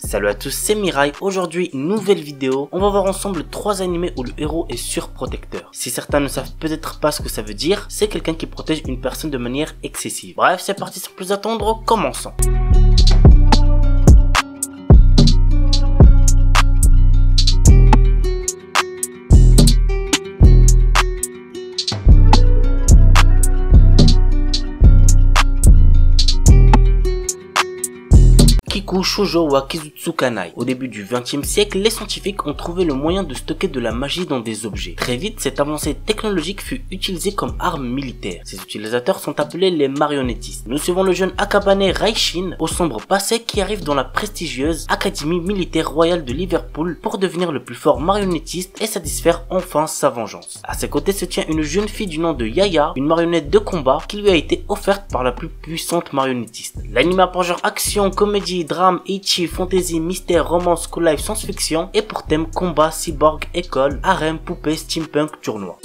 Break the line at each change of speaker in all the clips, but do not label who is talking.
Salut à tous, c'est Mirai. Aujourd'hui, nouvelle vidéo. On va voir ensemble 3 animés où le héros est surprotecteur. Si certains ne savent peut-être pas ce que ça veut dire, c'est quelqu'un qui protège une personne de manière excessive. Bref, c'est parti sans plus attendre, commençons. Kiku Shoujo wa Kizutsukanai. Au début du XXe siècle, les scientifiques ont trouvé le moyen de stocker de la magie dans des objets. Très vite, cette avancée technologique fut utilisée comme arme militaire. Ses utilisateurs sont appelés les marionnettistes. Nous suivons le jeune Akabane Raishin, au sombre passé, qui arrive dans la prestigieuse Académie militaire royale de Liverpool pour devenir le plus fort marionnettiste et satisfaire enfin sa vengeance. À ses côtés se tient une jeune fille du nom de Yaya, une marionnette de combat qui lui a été offerte par la plus puissante marionnettiste. L'anime a pour genre action, comédie, drame, ecchi, fantasy, mystère, romance, school life, science-fiction et pour thème combat, cyborg, école, harem, poupée, steampunk, tournoi.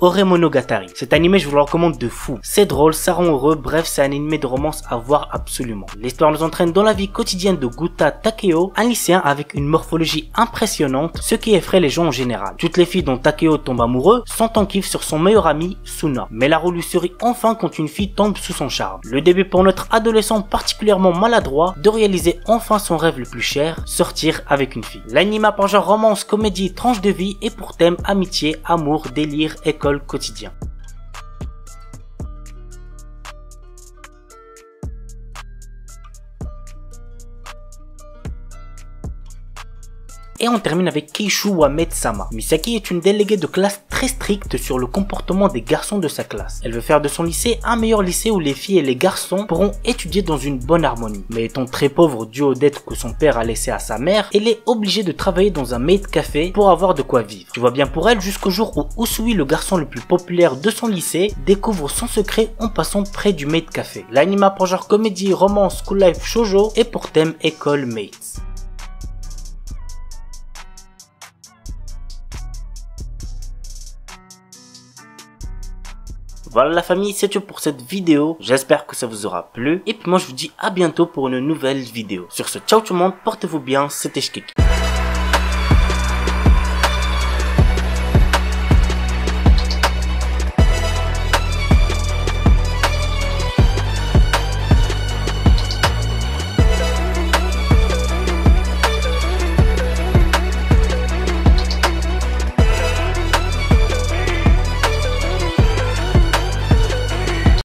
Ore Monogatari. Cet animé, je vous le recommande de fou. C'est drôle, ça rend heureux, bref, c'est un animé de romance à voir absolument. L'histoire nous entraîne dans la vie quotidienne de Guta Takeo, un lycéen avec une morphologie impressionnante, ce qui effraie les gens en général. Toutes les filles dont Takeo tombe amoureux sont en kiff sur son meilleur ami, Suna. Mais la roue lui sourit enfin quand une fille tombe sous son charme. Le début pour notre adolescent particulièrement maladroit de réaliser enfin son rêve le plus cher, sortir avec une fille. L'anime a pour genre romance, comédie, tranche de vie et pour thème amitié, amour, délire, école, quotidien. Et on termine avec Keishu wa Metsama. Misaki est une déléguée de classe très stricte sur le comportement des garçons de sa classe. Elle veut faire de son lycée un meilleur lycée où les filles et les garçons pourront étudier dans une bonne harmonie. Mais étant très pauvre dû aux dettes que son père a laissées à sa mère, elle est obligée de travailler dans un maid café pour avoir de quoi vivre. Tu vois bien pour elle jusqu'au jour où Usui, le garçon le plus populaire de son lycée, découvre son secret en passant près du maid café. L'anime a pour genre comédie, romance, school life, shoujo et pour thème école mates. Voilà la famille, c'est tout pour cette vidéo, j'espère que ça vous aura plu, et puis moi je vous dis à bientôt pour une nouvelle vidéo. Sur ce, ciao tout le monde, portez-vous bien, c'était Shkik.